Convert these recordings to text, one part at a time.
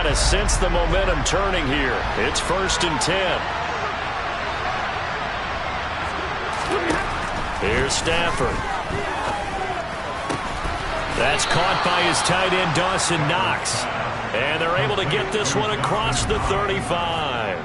to sense the momentum turning here. It's 1st and 10. Here's Stafford. That's caught by his tight end, Dawson Knox. And they're able to get this one across the 35.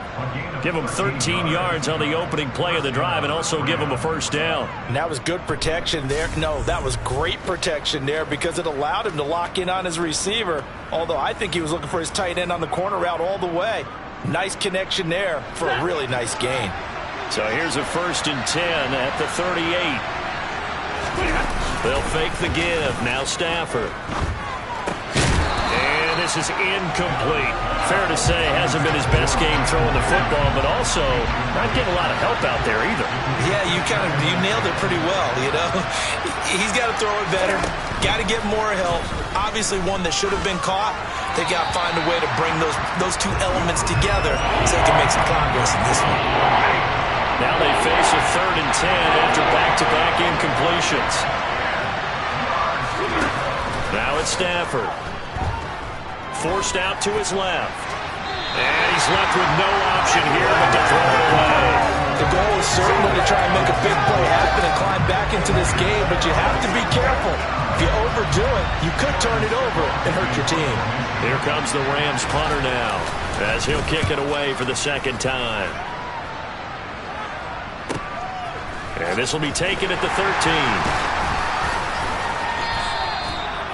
Give him 13 yards on the opening play of the drive and also give him a 1st down. And that was good protection there. No, that was great protection there because it allowed him to lock in on his receiver. Although I think he was looking for his tight end on the corner route all the way. Nice connection there for a really nice gain. So here's a 1st and 10 at the 38. They'll fake the give. Now Stafford. And this is incomplete. Fair to say, hasn't been his best game throwing the football, but also not getting a lot of help out there either. Yeah, you nailed it pretty well, you know. He's got to throw it better. Got to get more help. Obviously one that should have been caught. They got to find a way to bring those two elements together so they can make some progress in this one. Now they face a 3rd and 10 after back-to-back incompletions. Now it's Stafford. Forced out to his left. And he's left with no option here but to throw it away. The goal is certainly to try and make a big play happen and climb back into this game, but you have to be careful. If you overdo it, you could turn it over and hurt your team. Here comes the Rams punter now as he'll kick it away for the 2nd time. And this will be taken at the 13.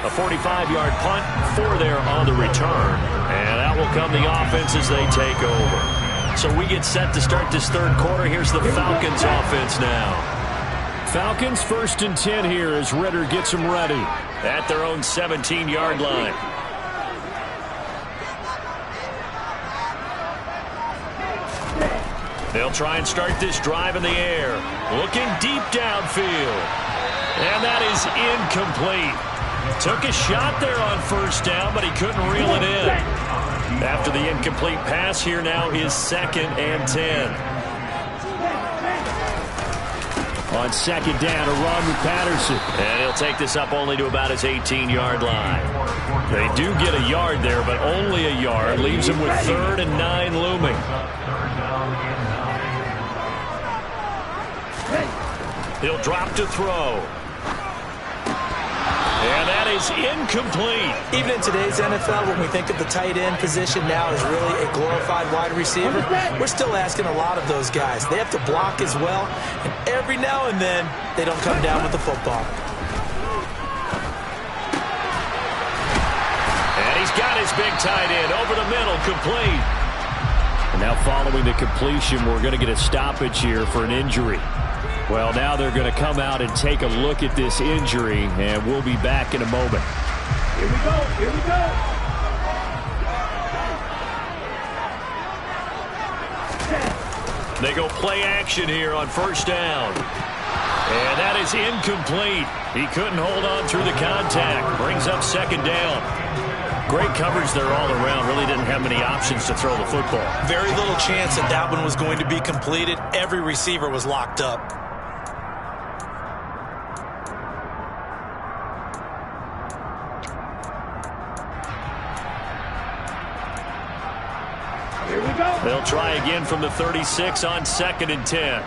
A 45-yard punt, 4 there on the return. And out will come the offense as they take over. So we get set to start this 3rd quarter. Here's the Falcons offense now. Falcons 1st and 10 here as Ridder gets them ready at their own 17-yard line. They'll try and start this drive in the air. Looking deep downfield. And that is incomplete. Took a shot there on 1st down, but he couldn't reel it in. After the incomplete pass, here now is 2nd and 10. On 2nd down, a run with Patterson. And he'll take this up only to about his 18-yard line. They do get a yard there, but only a yard. Leaves him with 3rd and 9 looming. He'll drop to throw. And that is incomplete. Even in today's NFL, when we think of the tight end position now as really a glorified wide receiver, we're still asking a lot of those guys. They have to block as well, and every now and then, they don't come down with the football. And he's got his big tight end over the middle, complete. And now following the completion, we're going to get a stoppage here for an injury. Well, now they're going to come out and take a look at this injury, and we'll be back in a moment. Here we go, here we go. They go play action here on 1st down. And that is incomplete. He couldn't hold on through the contact. Brings up 2nd down. Great coverage there all around. Really didn't have many options to throw the football. Very little chance that one was going to be completed. Every receiver was locked up. They'll try again from the 36 on 2nd and 10.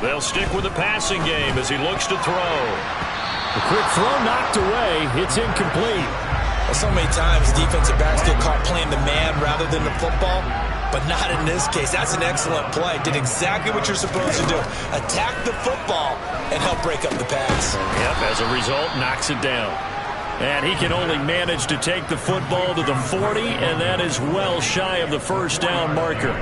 They'll stick with the passing game as he looks to throw. A quick throw knocked away. It's incomplete. So many times defensive backs get caught playing the man rather than the football, but not in this case. That's an excellent play. Did exactly what you're supposed to do. Attack the football and help break up the pass. Yep, as a result, knocks it down. And he can only manage to take the football to the 40, and that is well shy of the 1st down marker.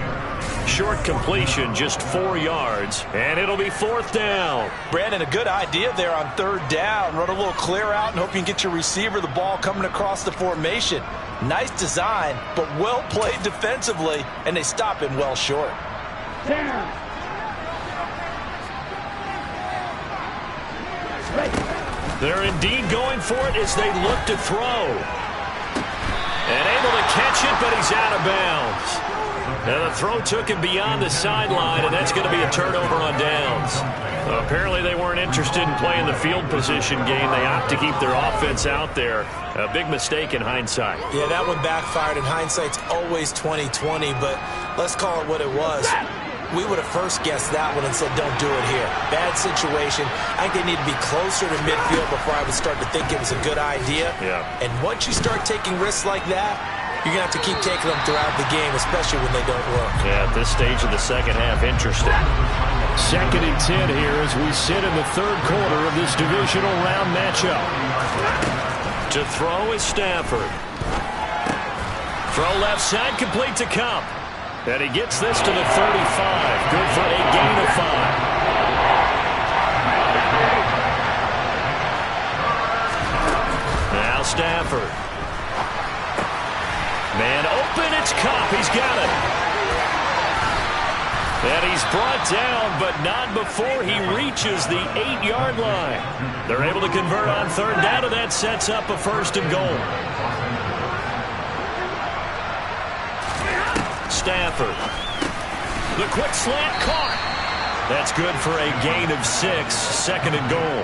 Short completion, just 4 yards, and it'll be 4th down. Brandon, a good idea there on 3rd down. Run a little clear out and hope you can get your receiver the ball coming across the formation. Nice design, but well played defensively, and they stop him well short. They're indeed going for it as they look to throw. And able to catch it, but he's out of bounds. Now the throw took him beyond the sideline, and that's going to be a turnover on downs. Apparently they weren't interested in playing the field position game. They opt to keep their offense out there. A big mistake in hindsight. Yeah, that one backfired, and hindsight's always 20/20, but let's call it what it was. We would have first guessed that one and said, don't do it here. Bad situation. I think they need to be closer to midfield before I would start to think it was a good idea. Yeah. And once you start taking risks like that, you're going to have to keep taking them throughout the game, especially when they don't work. Yeah, at this stage of the second half, interesting. 2nd and 10 here as we sit in the third quarter of this divisional round matchup. To throw is Stafford. Throw left side, complete to Kupp. And he gets this to the 35. Good for a gain of 5. Now Stafford. Man open, it's Kupp. He's got it. And he's brought down, but not before he reaches the 8-yard line. They're able to convert on third down, and that sets up a 1st and goal. Stafford. The quick slant caught. That's good for a gain of 6, 2nd and goal.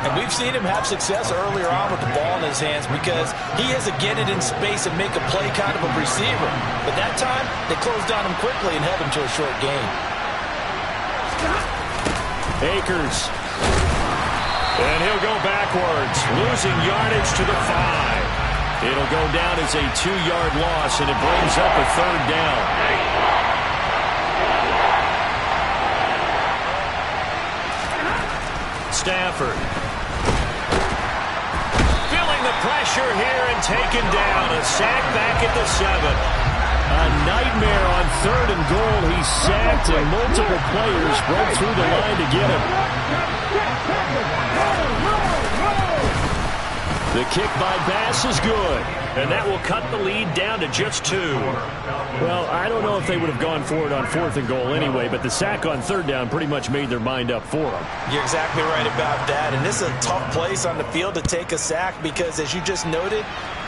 And we've seen him have success earlier on with the ball in his hands because he has to get it in space and make a play kind of a receiver. But that time, they closed on him quickly and held him to a short gain. Akers. And he'll go backwards, losing yardage to the 5. It'll go down as a 2-yard loss, and it brings up a 3rd down. Stafford. Feeling the pressure here and taken down. A sack back at the 7. A nightmare on 3rd and goal. He's sacked, and multiple players broke through the line to get him. The kick by Bass is good. And that will cut the lead down to just 2. Well, I don't know if they would have gone for it on 4th and goal anyway, but the sack on 3rd down pretty much made their mind up for them. You're exactly right about that. And this is a tough place on the field to take a sack because, as you just noted,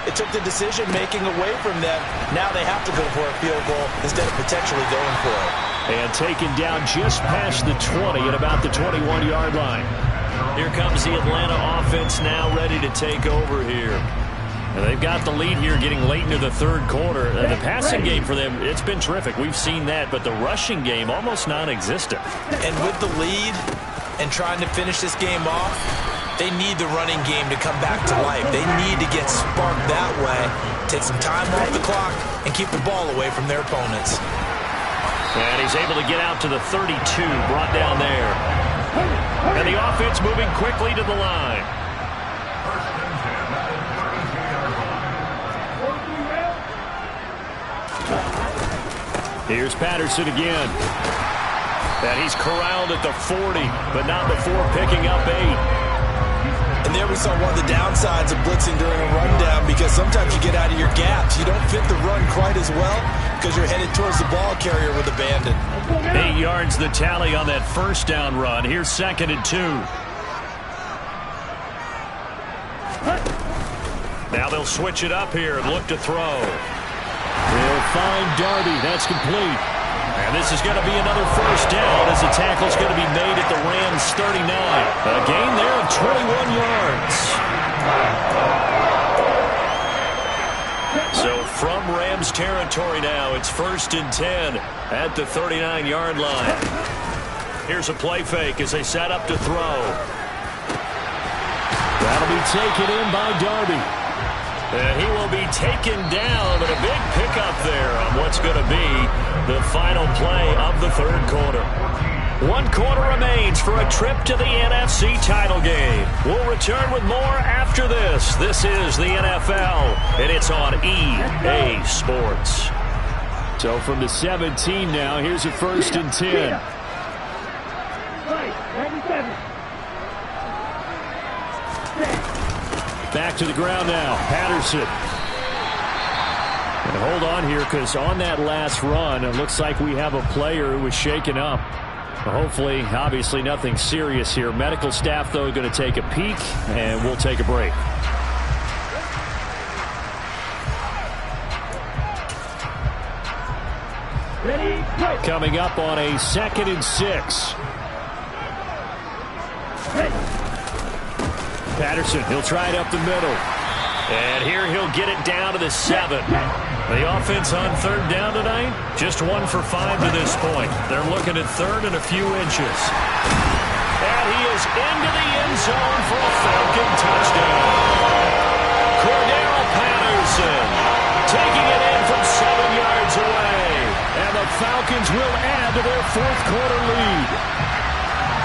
it took the decision-making away from them. Now they have to go for a field goal instead of potentially going for it. And taken down just past the 20 at about the 21-yard line. Here comes the Atlanta offense now ready to take over here. And they've got the lead here getting late into the 3rd quarter. The passing game for them, it's been terrific. We've seen that, but the rushing game almost non-existent. And with the lead and trying to finish this game off, they need the running game to come back to life. They need to get sparked that way, take some time off the clock, and keep the ball away from their opponents. And he's able to get out to the 32, brought down there. And the offense moving quickly to the line. Here's Patterson again. And he's corralled at the 40, but not before picking up 8. And there we saw one of the downsides of blitzing during a rundown because sometimes you get out of your gaps. You don't fit the run quite as well because you're headed towards the ball carrier with abandon. 8 yards the tally on that 1st down run. Here's 2nd and 2. Now they'll switch it up here and look to throw. They'll find Darby. That's complete. And this is going to be another 1st down as the tackle's going to be made at the Rams' 39. A gain there of 21 yards. So from Rams territory now, it's 1st and 10 at the 39-yard line. Here's a play fake as they set up to throw. That'll be taken in by Darby. And he will be taken down, but a big pickup there on what's going to be the final play of the 3rd quarter. 1 quarter remains for a trip to the NFC title game. We'll return with more after this. This is the NFL, and it's on EA Sports. So from the 17 now, here's a 1st and 10. Back to the ground now. Patterson. And hold on here because on that last run, it looks like we have a player who was shaken up. Hopefully, obviously nothing serious here. Medical staff, though, going to take a peek, and we'll take a break. Coming up on a 2nd and 6. Patterson, he'll try it up the middle. And here he'll get it down to the 7. The offense on 3rd down tonight, just 1 for 5 to this point. They're looking at 3rd and a few inches. And he is into the end zone for a Falcon touchdown. Cordero Patterson taking it in from 7 yards away. And the Falcons will add to their 4th quarter lead.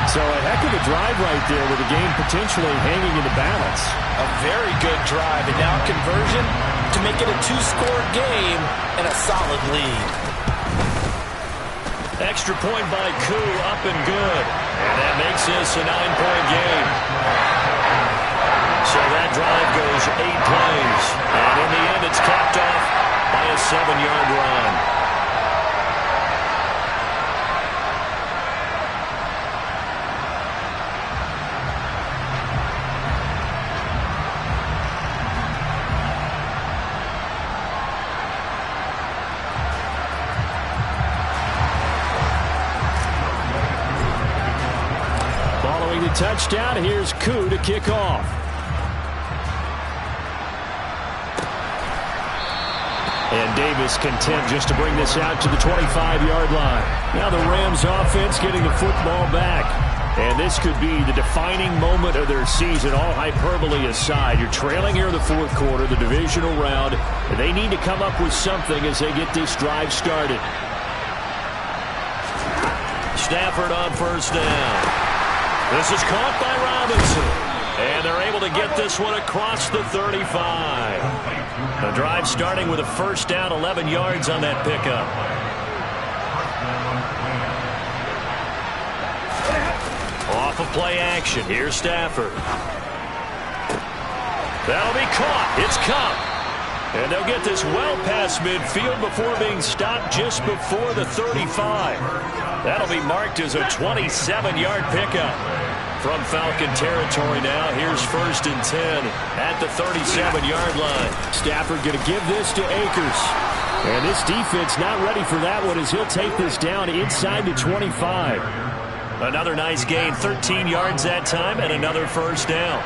So a heck of a drive right there with the game potentially hanging in the balance. A very good drive, and now conversion to make it a 2-score game and a solid lead. Extra point by Koo, up and good. And that makes this a 9-point game. So that drive goes 8 plays. And in the end, it's capped off by a 7-yard run. Touchdown. Here's Koo to kick off. And Davis content just to bring this out to the 25-yard line. Now the Rams offense getting the football back. And this could be the defining moment of their season, all hyperbole aside. You're trailing here in the 4th quarter, the divisional round. And they need to come up with something as they get this drive started. Stafford on 1st down. This is caught by Robinson. And they're able to get this one across the 35. The drive starting with a 1st down, 11 yards on that pickup. Off of play action. Here's Stafford. That'll be caught. It's Kupp. And they'll get this well past midfield before being stopped just before the 35. That'll be marked as a 27-yard pickup. From Falcon territory now, here's 1st and 10 at the 37-yard line. Stafford going to give this to Akers. And this defense not ready for that one as he'll take this down inside the 25. Another nice gain, 13 yards that time, and another 1st down.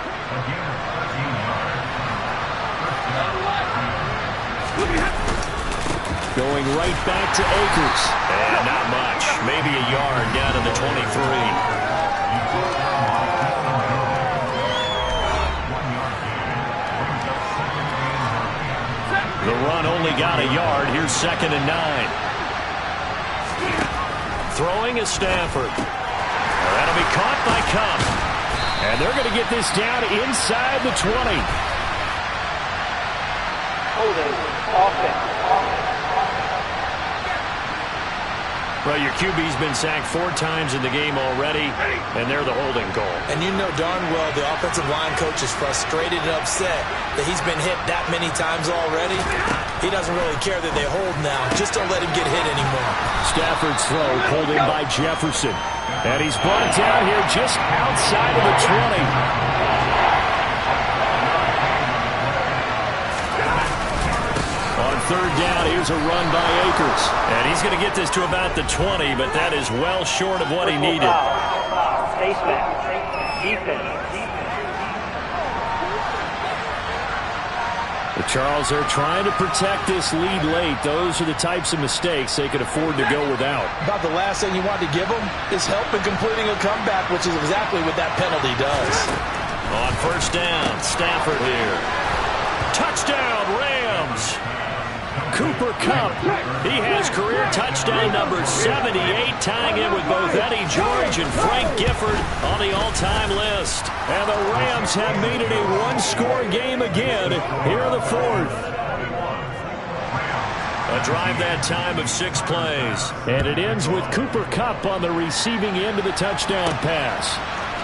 Going right back to Akers. And not much, maybe a yard down to the 23. The run only got a yard. Here's 2nd and 9. Throwing is Stafford. That'll be caught by Kupp. And they're going to get this down inside the 20. Holding offense. Well, your QB's been sacked 4 times in the game already, and they're the holding call. And you know darn well the offensive line coach is frustrated and upset that he's been hit that many times already. He doesn't really care that they hold now. Just don't let him get hit anymore. Stafford's throw pulled in by Jefferson. And he's brought down here just outside of the 20. On 3rd down, here's a run by Akers. And he's going to get this to about the 20, but that is well short of what he needed. Face back. Defense. The Charles are trying to protect this lead late. Those are the types of mistakes they could afford to go without. About the last thing you want to give them is help in completing a comeback, which is exactly what that penalty does. On 1st down, Stafford here. Touchdown, Rams! Cooper Kupp, he has career touchdown number 78, tying in with both Eddie George and Frank Gifford on the all-time list. And the Rams have made it a 1-score game again here in the 4th. A drive that time of 6 plays. And it ends with Cooper Kupp on the receiving end of the touchdown pass.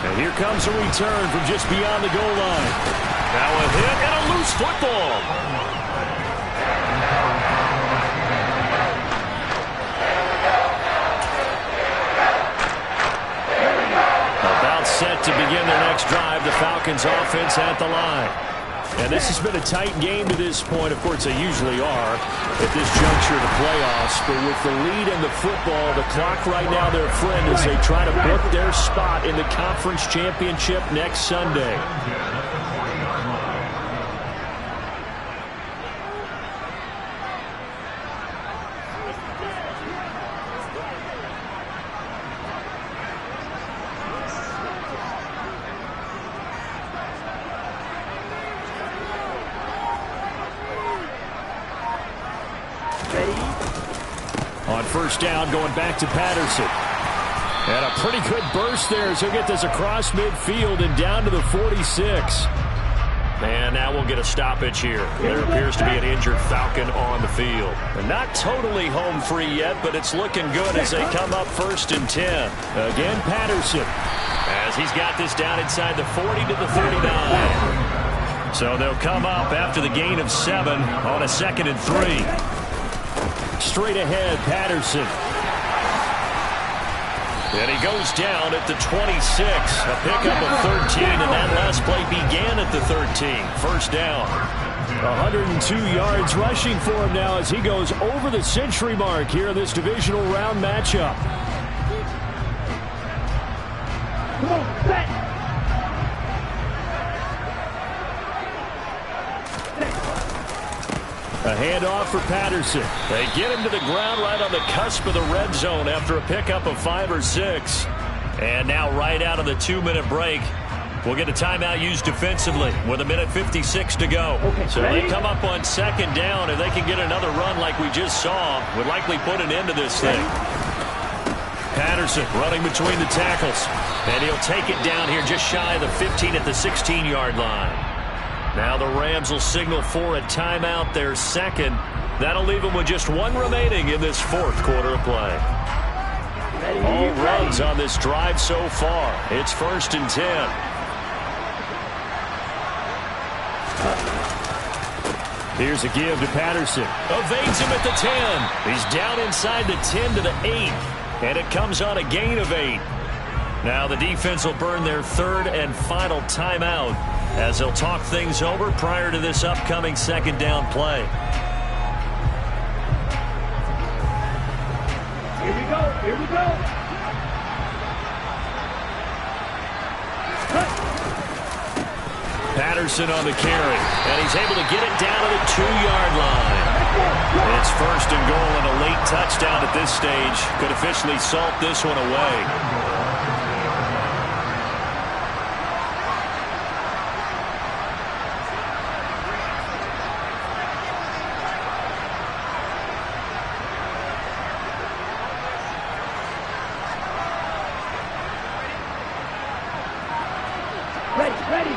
And here comes a return from just beyond the goal line. Now a hit and a loose football. About set to begin their next drive. The Falcons offense at the line. And this has been a tight game to this point. Of course, they usually are at this juncture of the playoffs. But with the lead in the football, the clock right now their friend as they try to book their spot in the conference championship next Sunday. On first down, going back to Patterson. And a pretty good burst there as he'll get this across midfield and down to the 46. And now we'll get a stoppage here. There appears to be an injured Falcon on the field. And not totally home free yet, but it's looking good as they come up 1st and 10. Again, Patterson. As he's got this down inside the 40 to the 39. So they'll come up after the gain of 7 on a 2nd and 3. Straight ahead, Patterson. And he goes down at the 26. A pickup of 13, and that last play began at the 13. First down. 102 yards rushing for him now as he goes over the century mark here in this divisional round matchup. Come on, set. A handoff for Patterson. They get him to the ground right on the cusp of the red zone after a pickup of 5 or 6. And now right out of the 2-minute break, we'll get a timeout used defensively with 1:56 to go. So they come up on 2nd down, and they can get another run like we just saw. Would likely put an end to this thing. Patterson running between the tackles. And he'll take it down here just shy of the 15 at the 16-yard line. Now the Rams will signal for a timeout, their 2nd. That'll leave them with just 1 remaining in this 4th quarter of play. All runs on this drive so far. It's 1st and 10. Here's a give to Patterson. Evades him at the 10. He's down inside the 10 to the 8. And it comes on a gain of 8. Now the defense will burn their 3rd and final timeout as they'll talk things over prior to this upcoming 2nd down play. Here we go, here we go. Patterson on the carry, and he's able to get it down to the 2-yard line. It's 1st and goal and a late touchdown at this stage. Could officially salt this one away. Ready.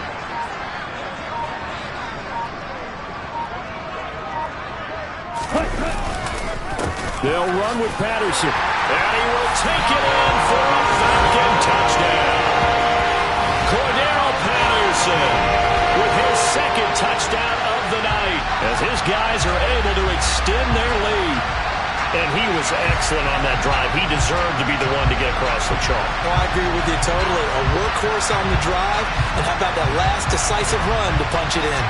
They'll run with Patterson. And he will take it in for a Falcon touchdown. Cordero Patterson with his 2nd touchdown of the night as his guys are able to extend their lead. And he was excellent on that drive. He deserved to be the one to get across the chalk. Well, I agree with you totally. A workhorse on the drive. And how about that last decisive run to punch it in?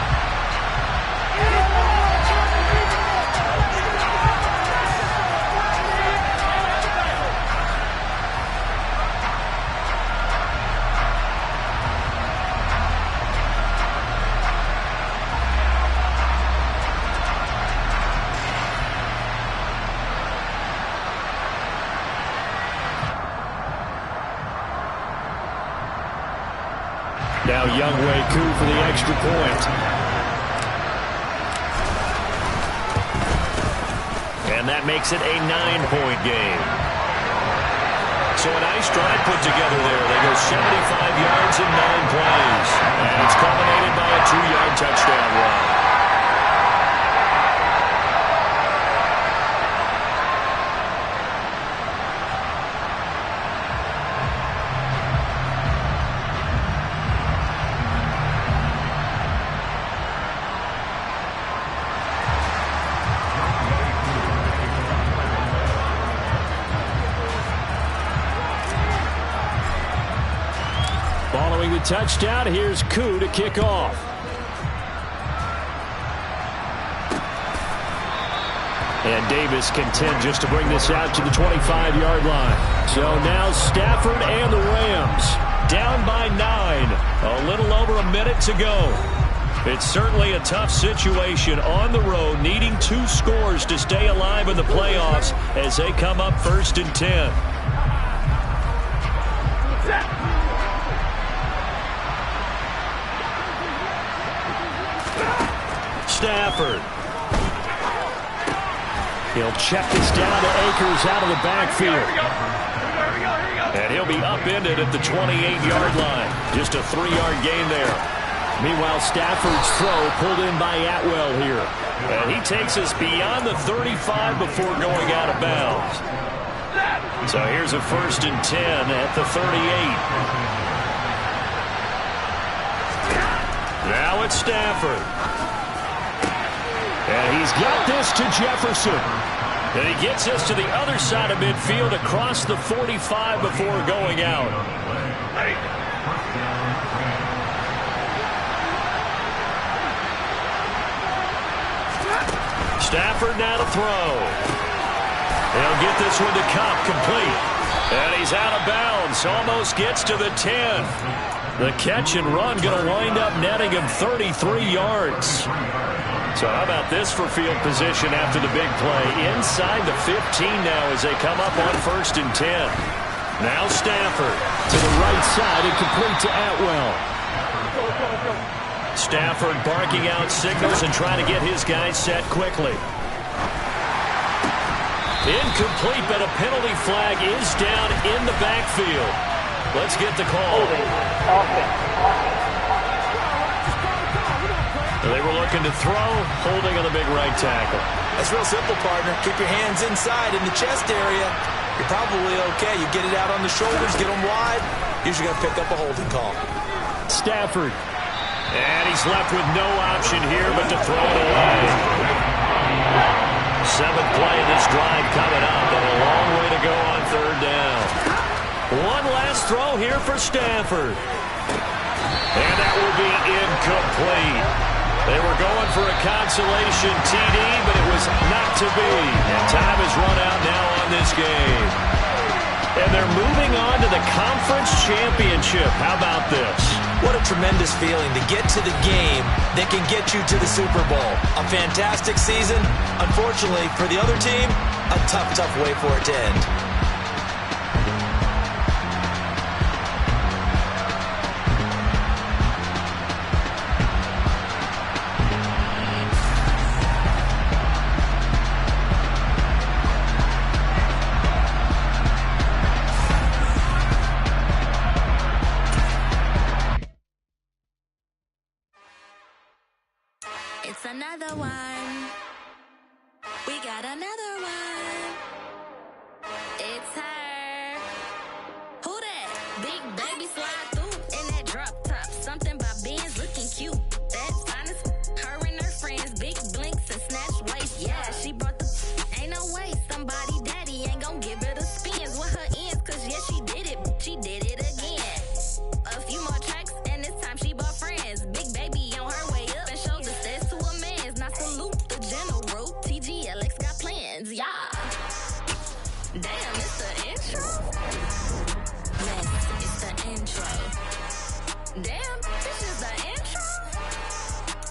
Now Younghoe Koo for the extra point. And that makes it a 9-point game. So a nice drive put together there. They go 75 yards in 9 plays. And it's culminated by a 2-yard touchdown run. Following the touchdown, here's Koo to kick off. And Davis content just to bring this out to the 25-yard line. So now Stafford and the Rams down by 9. A little over a minute to go. It's certainly a tough situation on the road, needing 2 scores to stay alive in the playoffs as they come up 1st and 10. Stafford. He'll check this down to Akers out of the backfield. And he'll be upended at the 28-yard line. Just a 3-yard gain there. Meanwhile, Stafford's throw pulled in by Atwell here. And he takes us beyond the 35 before going out of bounds. So here's a 1st and 10 at the 38. Now it's Stafford. And he's got this to Jefferson. And he gets us to the other side of midfield across the 45 before going out. Stafford now to throw. He'll get this one to Kupp, complete. And he's out of bounds. Almost gets to the 10. The catch and run going to wind up netting him 33 yards. So how about this for field position after the big play? Inside the 15 now as they come up on 1st and 10. Now Stafford to the right side and complete to Atwell. Stafford barking out signals and trying to get his guys set quickly. Incomplete, but a penalty flag is down in the backfield. Let's get the call. They were looking to throw, holding on the big right tackle. That's real simple, partner. Keep your hands inside in the chest area. You're probably okay. You get it out on the shoulders, get them wide. Usually going to pick up a holding call. Stafford. And he's left with no option here but to throw it away. 7th play of this drive coming up, but a long way to go on 3rd down. One last throw here for Stafford. And that will be incomplete. They were going for a consolation TD, but it was not to be. And time has run out now on this game. And they're moving on to the conference championship. How about this? What a tremendous feeling to get to the game that can get you to the Super Bowl. A fantastic season. Unfortunately, for the other team, a tough, tough way for it to end. It's another one. We got another one. It's her. Who that? Big baby slide through in that drop top. Something by Benz looking cute. That's honest. Her and her friends, big blinks and snatch waist. Yeah, she brought the. Ain't no way somebody daddy ain't gon' give her the spins with her ends. Cause yeah, she did it. She did it again. A few more tracks and this time she bought friends. Big baby on her way up and showed the steps to a man's. Now salute the general. TGLX got plans, yeah. Damn, it's the intro. Yes, it's the intro. Damn, this is the intro.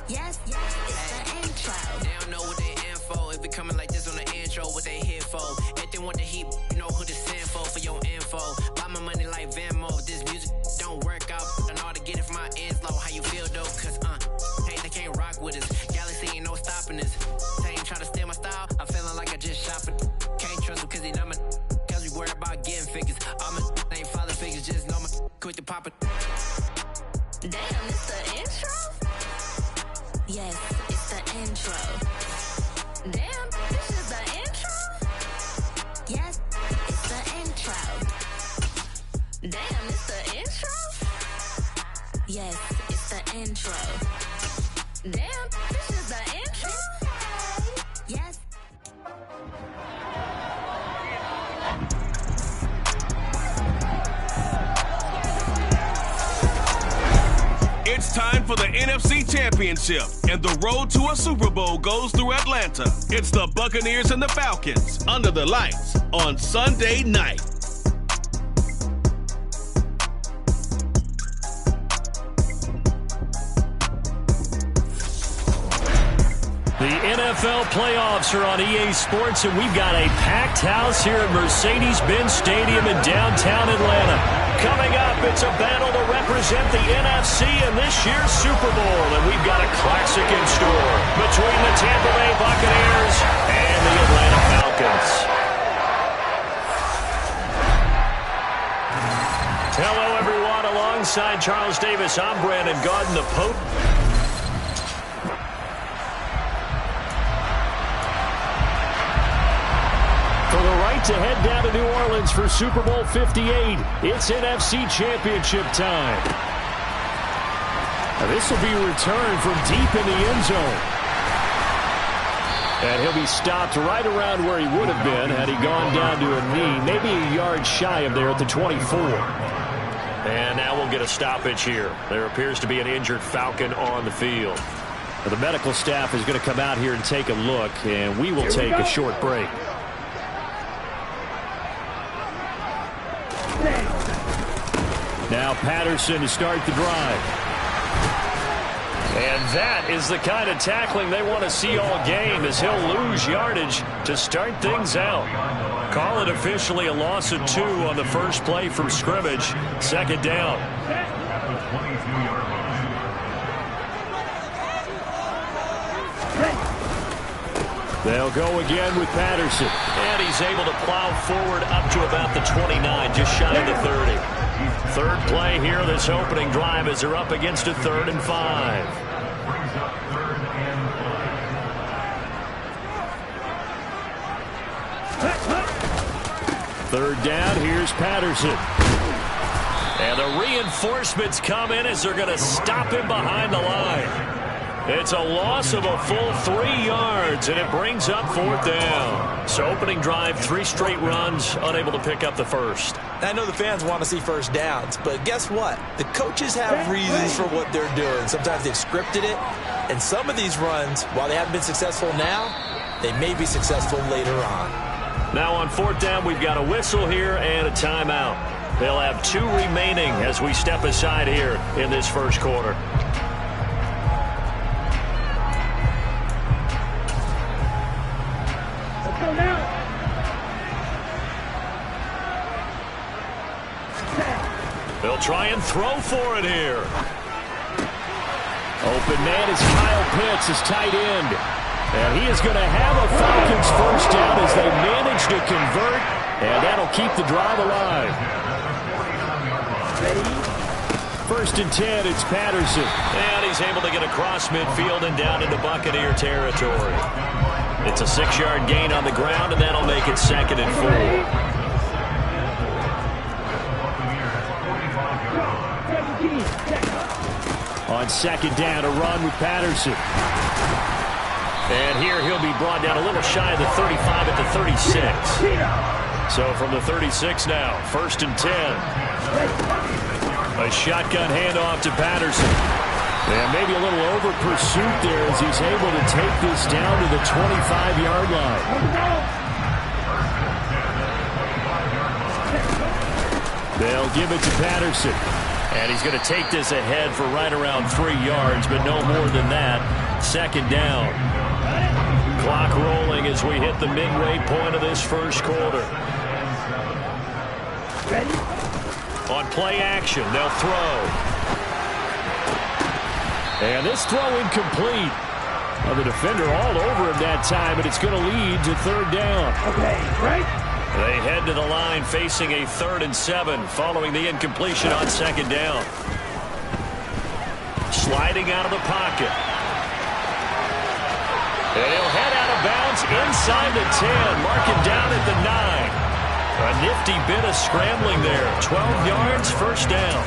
Yes, it's the intro. They don't know what they in for. If it coming like this on the intro, what they here for? If they want the heat, you know who to send for your info. Buy my money like Venmo. If this music don't work out, I know how to get it from my ends low. How you feel though? Cause hey, they can't rock with us. Galaxy ain't no stopping us. They ain't try to steal my style. I'm feeling like I just shop it. Can't trust them cause they not my. Cause we worried about getting figures. All my ain't father figures. Just know my quick to pop it. Damn, it's the intro. Yes, it's the intro. Damn, this is the intro. Yes, it's the intro. Damn, it's the intro. Yes, it's the intro. Damn, this is the intro. Yes. It's time for the NFC Championship, and the road to a Super Bowl goes through Atlanta. It's the Buccaneers and the Falcons under the lights on Sunday night. The NFL playoffs are on EA Sports, and we've got a packed house here at Mercedes-Benz Stadium in downtown Atlanta. Coming up, it's a battle to represent the NFC in this year's Super Bowl, and we've got a classic in store between the Tampa Bay Buccaneers and the Atlanta Falcons. Hello, everyone. Alongside Charles Davis, I'm Brandon Gaudin, the Pope. To head down to New Orleans for Super Bowl 58. It's NFC Championship time. Now this will be a return from deep in the end zone. And he'll be stopped right around where he would have been had he gone down to a knee, maybe a yard shy of there at the 24. And now we'll get a stoppage here. There appears to be an injured Falcon on the field. Now the medical staff is going to come out here and take a look, and we will take a short break. Now Patterson to start the drive. And that is the kind of tackling they want to see all game, as he'll lose yardage to start things out. Call it officially a loss of 2 on the first play from scrimmage. Second down. They'll go again with Patterson. And he's able to plow forward up to about the 29, just shy of the 30. Third play here, this opening drive, as they're up against a 3rd and 5. Third down, here's Patterson. And the reinforcements come in as they're going to stop him behind the line. It's a loss of a full 3 yards, and it brings up 4th down. So opening drive, 3 straight runs, unable to pick up the first. I know the fans want to see first downs, but guess what? The coaches have reasons for what they're doing. Sometimes they've scripted it, and some of these runs, while they haven't been successful now, they may be successful later on. Now on 4th down, we've got a whistle here and a timeout. They'll have 2 remaining as we step aside here in this first quarter. They'll try and throw for it here. Open man is Kyle Pitts, his tight end. And he is going to have a Falcons first down as they manage to convert, and that'll keep the drive alive. 1st and 10, it's Patterson. And he's able to get across midfield and down into Buccaneer territory. It's a 6-yard gain on the ground, and that'll make it 2nd and 4. On 2nd down, a run with Patterson. And here he'll be brought down a little shy of the 35 at the 36. So from the 36 now, 1st and 10. A shotgun handoff to Patterson. And maybe a little over pursuit there as he's able to take this down to the 25-yard line. They'll give it to Patterson. And he's going to take this ahead for right around 3 yards, but no more than that. 2nd down. Clock rolling as we hit the midway point of this first quarter. Ready? On play action, they'll throw. And this throw incomplete. Well, the defender all over him that time, but it's going to lead to 3rd down. Okay, right? They head to the line facing a 3rd and 7 following the incompletion on 2nd down. Sliding out of the pocket. And he'll head out of bounds inside the 10, marking down at the 9. A nifty bit of scrambling there. 12 yards, 1st down.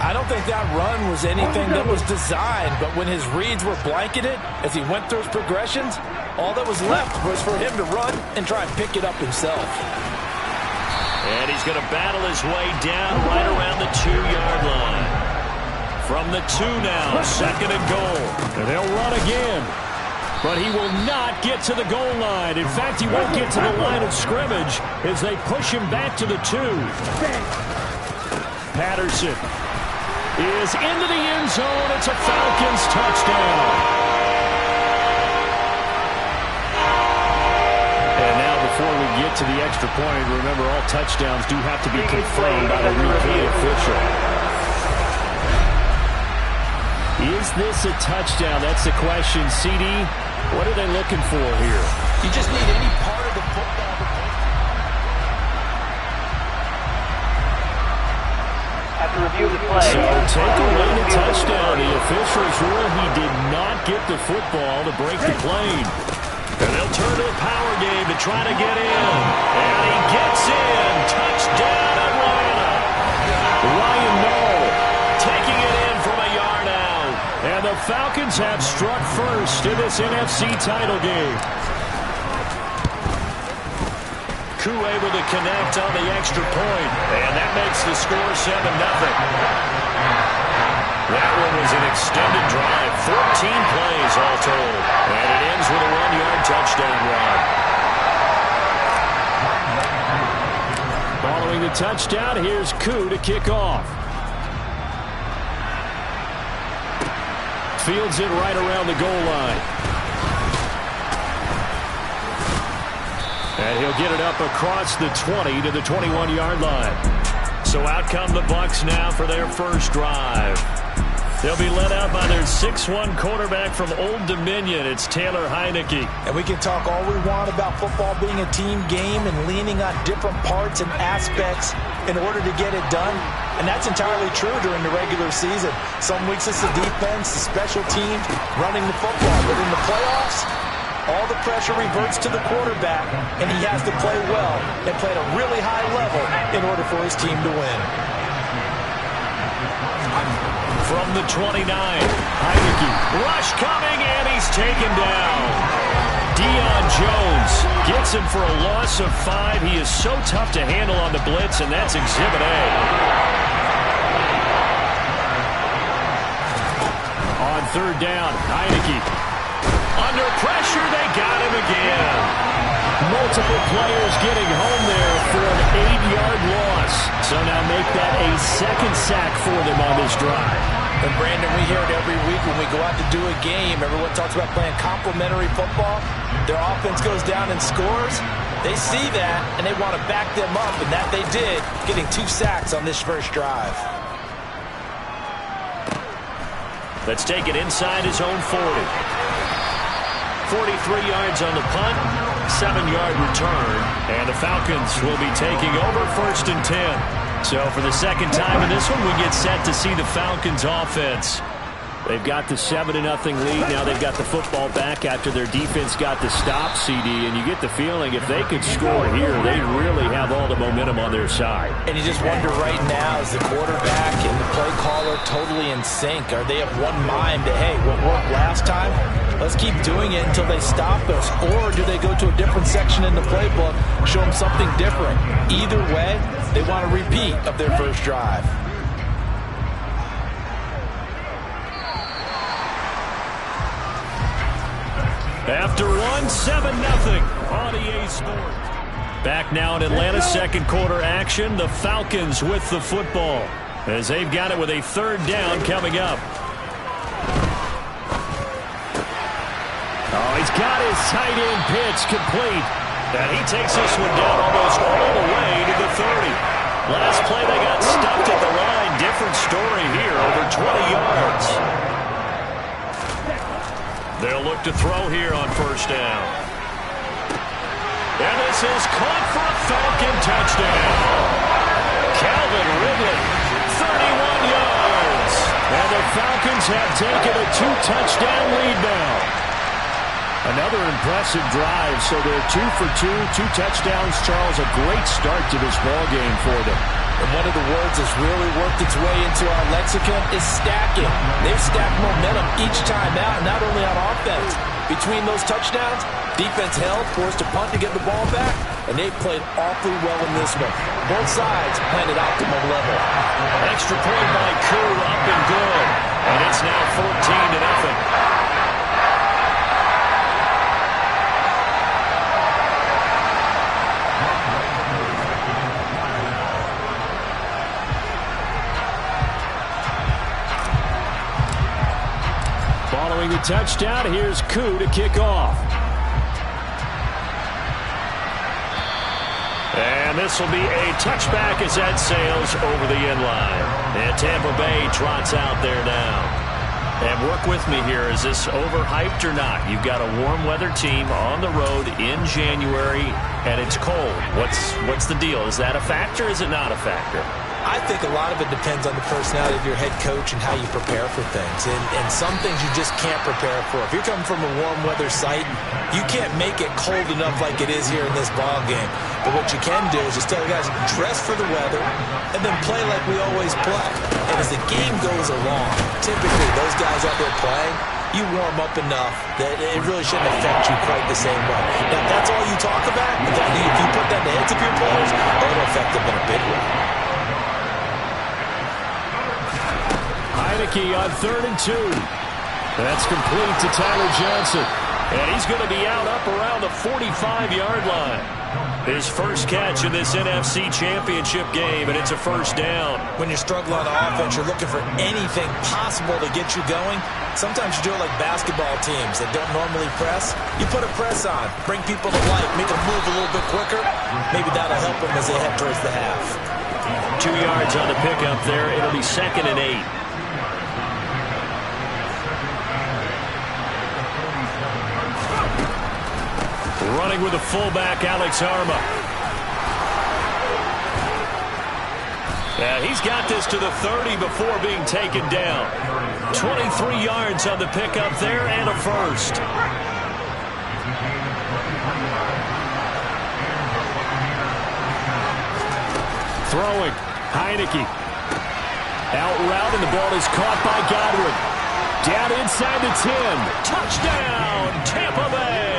I don't think that run was anything that was designed, but when his reads were blanketed as he went through his progressions, all that was left was for him to run and try and pick it up himself. And he's going to battle his way down right around the 2-yard line. From the 2 now, 2nd and goal. And they'll run again. But he will not get to the goal line. In fact, he won't get to the line of scrimmage as they push him back to the 2. Patterson is into the end zone. It's a Falcons touchdown. And now before we get to the extra point, remember all touchdowns do have to be confirmed by the replay official. Is this a touchdown? That's the question. CD, what are they looking for here? You just need any part of the football. After review of the play. So take away the touchdown. The officials rule he did not get the football to break the plane. And they'll turn to a power game to try to get in. And he gets in. Touchdown, Atlanta. Ryan Noll taking it in from a yard out. And the Falcons have struck first in this NFC title game. Koo able to connect on the extra point, and that makes the score 7-0. That one was an extended drive, 14 plays all told, and it ends with a 1-yard touchdown run. Following the touchdown, here's Koo to kick off. Fields it right around the goal line. And he'll get it up across the 20 to the 21-yard line. So out come the Bucs now for their first drive. They'll be led out by their 6'1 quarterback from Old Dominion. It's Taylor Heineke. And we can talk all we want about football being a team game and leaning on different parts and aspects in order to get it done. And that's entirely true during the regular season. Some weeks it's the defense, the special teams, running the football. But in the playoffs, all the pressure reverts to the quarterback, and he has to play well and play at a really high level in order for his team to win. From the 29, Heineke. Rush coming, and he's taken down. Deion Jones gets him for a loss of 5. He is so tough to handle on the blitz, and that's Exhibit A. On 3rd down, Heineke. Under pressure, they got him again. Multiple players getting home there for an 8-yard loss. So now make that a 2nd sack for them on this drive. And Brandon, we hear it every week when we go out to do a game. Everyone talks about playing complementary football. Their offense goes down and scores. They see that, and they want to back them up, and that they did, getting 2 sacks on this first drive. Let's take it inside his own 40. 43 yards on the punt, 7-yard return, and the Falcons will be taking over 1st and 10. So for the second time in this one, we get set to see the Falcons offense. They've got the 7-0 lead. Now they've got the football back after their defense got the stop, CD, and you get the feeling if they could score here, they really have all the momentum on their side. And you just wonder right now, is the quarterback and the play caller totally in sync? Are they of one mind that, hey, what worked last time? Let's keep doing it until they stop us. Or do they go to a different section in the playbook, show them something different? Either way, they want a repeat of their first drive. After 7-0 on EA Sports. Back now in Atlanta, 2nd quarter action. The Falcons with the football as they've got it with a 3rd down coming up. Oh, he's got his tight end pitch complete. And he takes this one down almost all the way to the 30. Last play, they got stuffed at the line. Different story here, over 20 yards. They'll look to throw here on 1st down. And this is caught for a Falcon touchdown. Calvin Ridley, 31 yards. And the Falcons have taken a 2-touchdown lead now. Another impressive drive, so they're 2 for 2, 2 touchdowns. Charles, a great start to this ballgame for them. And one of the words that's really worked its way into our lexicon is stacking. They've stacked momentum each time out, not only on offense. Between those touchdowns, Defense held, forced a punt to get the ball back, and they played awfully well in this one. Both sides playing at optimum level. Extra point by Koo, up and good. And it's now 14-0. Following the touchdown, here's Koo to kick off. And this will be a touchback as that sails over the end line. And Tampa Bay trots out there now. And work with me here. Is this overhyped or not? You've got a warm weather team on the road in January, and it's cold. What's the deal? Is that a factor or is it not a factor? I think a lot of it depends on the personality of your head coach and how you prepare for things. And some things you just can't prepare for. If you're coming from a warm weather site, you can't make it cold enough like it is here in this ball game. But what you can do is just tell the guys, dress for the weather and then play like we always play. And as the game goes along, typically those guys out there playing, you warm up enough that it really shouldn't affect you quite the same way. Now, if that's all you talk about, if you put that in the heads of your players, it'll affect them in a big way. Heinicke on 3rd and 2. That's complete to Tyler Johnson. And he's going to be out up around the 45-yard line. His first catch in this NFC Championship game, and it's a first down. When you're struggling on offense, you're looking for anything possible to get you going. Sometimes you do it like basketball teams that don't normally press. You put a press on, bring people to life, make them move a little bit quicker. Maybe that'll help them as they head towards the half. 2 yards on the pickup there. It'll be 2nd and 8. Running with the fullback, Alex Arma. Yeah, he's got this to the 30 before being taken down. 23 yards on the pickup there and a first. Throwing, Heinicke. Out route, and the ball is caught by Godwin. Down inside the 10. Touchdown, Tampa Bay.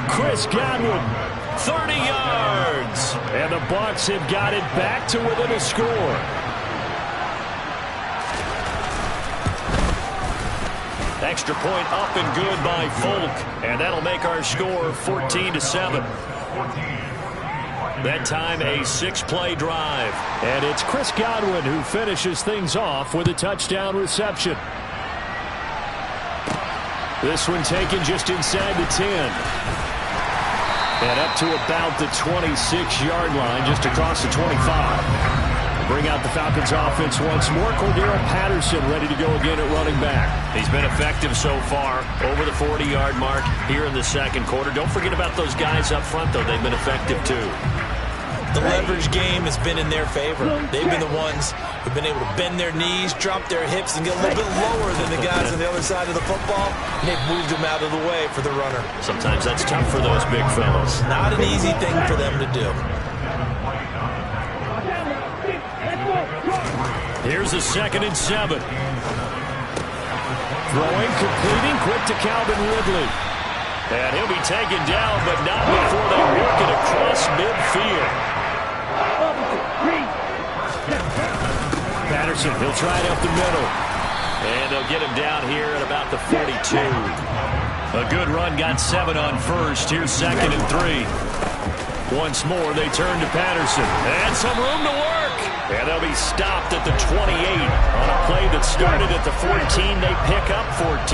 Chris Godwin, 30 yards. And the Bucs have got it back to within a score. Extra point up and good by Folk. And that'll make our score 14-7. That time a 6-play drive. And it's Chris Godwin who finishes things off with a touchdown reception. This one taken just inside the 10. And up to about the 26-yard line, just across the 25. Bring out the Falcons offense once more. Cordero Patterson ready to go again at running back. He's been effective so far, over the 40-yard mark here in the second quarter. Don't forget about those guys up front, though. They've been effective, too. The leverage game has been in their favor. They've been the ones who've been able to bend their knees, drop their hips, and get a little bit lower than the guys on the other side of the football. And they've moved them out of the way for the runner. Sometimes that's tough for those big fellas. Not an easy thing for them to do. Here's a 2nd and 7. Throwing, completing, quick to Calvin Ridley. And he'll be taken down, but not before they work it across midfield. Patterson, he'll try it up the middle. And they'll get him down here at about the 42. A good run, got 7 on first. Here's 2nd and 3. Once more, they turn to Patterson. And some room to work. And they'll be stopped at the 28 on a play that started at the 14. They pick up 14.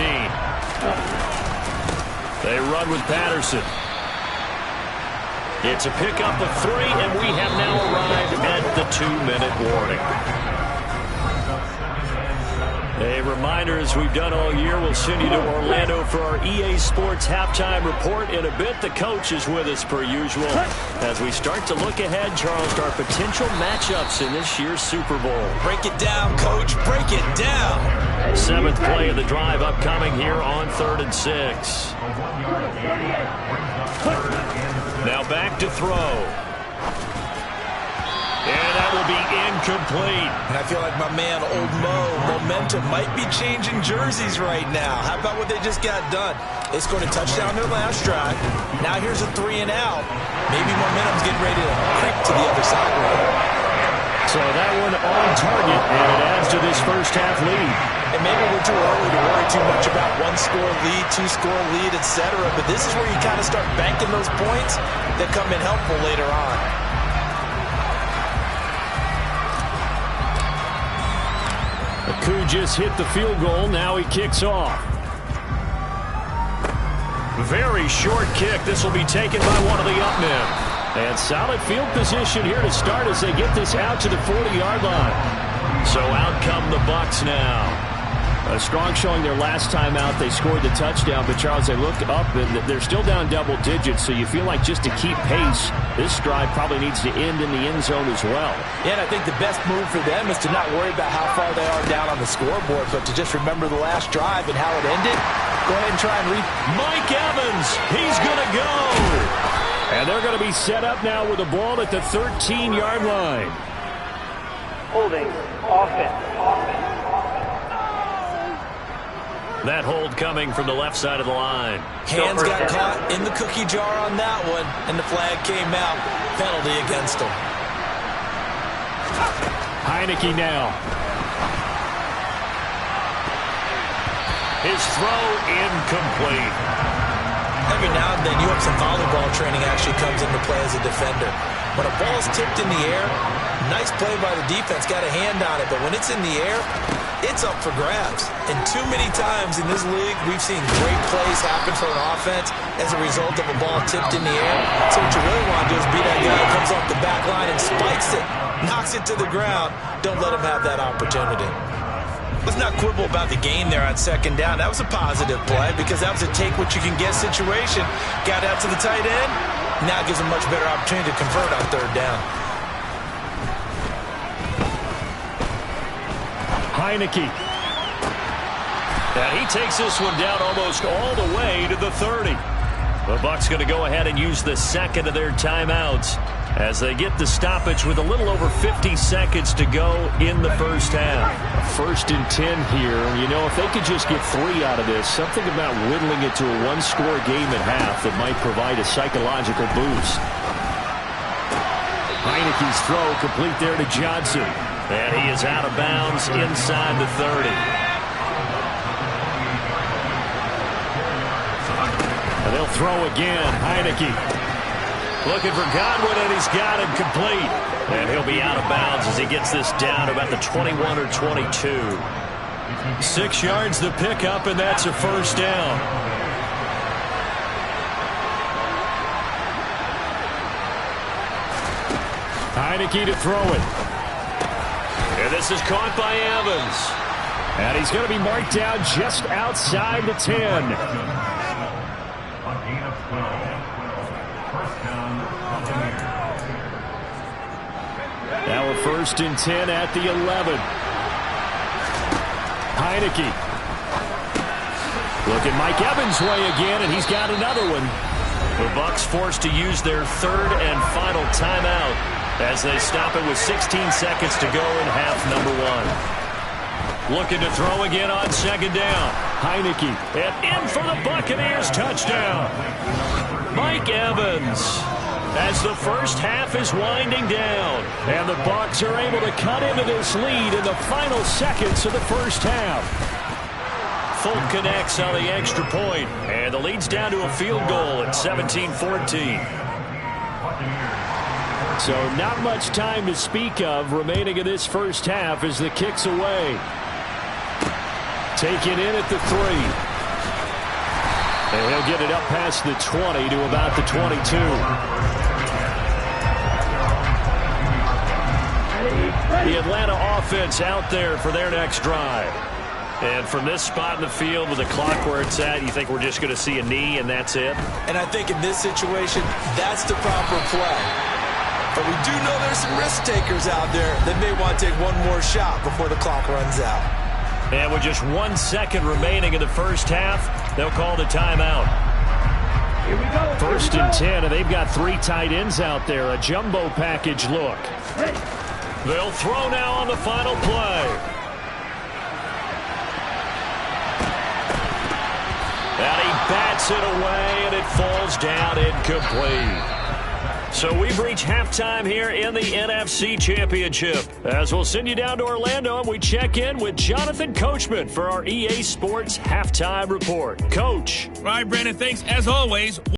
They run with Patterson. It's a pickup of 3, and we have now arrived at the 2-minute warning. A reminder, as we've done all year, we'll send you to Orlando for our EA Sports halftime report. In a bit, the coach is with us per usual as we start to look ahead, Charles, to our potential matchups in this year's Super Bowl. Break it down, Coach. Break it down. 7th play of the drive upcoming here on 3rd and 6. Now back to throw. And that will be incomplete. And I feel like my man, Old Mo, momentum might be changing jerseys right now. How about what they just got done? They scored a touchdown their last drive. Now here's a 3 and out. Maybe momentum's getting ready to creep to the other side. So that one on target, and it adds to this first half lead. And maybe we're too early to worry too much about 1-score lead, 2-score lead, etc. But this is where you kind of start banking those points that come in helpful later on. Aku just hit the field goal. Now he kicks off. Very short kick. This will be taken by one of the up men. And solid field position here to start as they get this out to the 40-yard line. So out come the Bucs now. A strong showing their last time out. They scored the touchdown, but Charles, they looked up and they're still down double digits, so you feel like just to keep pace, this drive probably needs to end in the end zone as well. Yeah, and I think the best move for them is to not worry about how far they are down on the scoreboard, but to just remember the last drive and how it ended. Go ahead and try and read. Mike Evans, he's going to go. And they're going to be set up now with the ball at the 13-yard line. Holding. Offense. That hold coming from the left side of the line. Hands got caught in the cookie jar on that one, and the flag came out. Penalty against him. Heineke now. His throw incomplete. Every now and then, you have some volleyball training actually comes into play as a defender. When a ball's tipped in the air, nice play by the defense, got a hand on it, but when it's in the air, it's up for grabs. And too many times in this league, we've seen great plays happen for an offense as a result of a ball tipped in the air. So what you really want to do is be that guy who comes off the back line and spikes it, knocks it to the ground. Don't let him have that opportunity. Let's not quibble about the gain there on second down. That was a positive play because that was a take-what-you-can-get situation. Got out to the tight end. Now it gives him much better opportunity to convert on third down. Heineke. And he takes this one down almost all the way to the 30. The Bucs going to go ahead and use the second of their timeouts as they get the stoppage with a little over 50 seconds to go in the first half. 1st and 10 here. You know, if they could just get 3 out of this, something about whittling it to a 1-score game at half that might provide a psychological boost. Heineke's throw complete there to Johnson. And he is out of bounds inside the 30. And they'll throw again. Heineke. Looking for Godwin, and he's got him complete. And he'll be out of bounds as he gets this down to about the 21 or 22. 6 yards the pickup, and that's a first down. Heineke to throw it. And this is caught by Evans. And he's going to be marked down just outside the 10. Now a 1st and 10 at the 11. Heineke. Looking Mike Evans' way again, and he's got another one. The Bucs forced to use their 3rd and final timeout as they stop it with 16 seconds to go in half number 1. Looking to throw again on second down. Heineke. And in for the Buccaneers touchdown. Mike Evans. As the first half is winding down. And the Bucs are able to cut into this lead in the final seconds of the first half. Folk connects on the extra point. And the lead's down to a field goal at 17-14. So not much time to speak of remaining in this first half as the kick's away. Taken in at the 3. And he'll get it up past the 20 to about the 22. The Atlanta offense out there for their next drive. And from this spot in the field with the clock where it's at, you think we're just going to see a knee and that's it? And I think in this situation, that's the proper play. But we do know there's some risk takers out there that may want to take one more shot before the clock runs out. And with just 1 second remaining in the first half, they'll call the timeout. Here we go. 1st and 10, and they've got 3 tight ends out there. A jumbo package look. They'll throw now on the final play. And he bats it away, and it falls down incomplete. So we've reached halftime here in the NFC Championship. As we'll send you down to Orlando, and we check in with Jonathan Coachman for our EA Sports Halftime Report. Coach. All right, Brandon, thanks as always.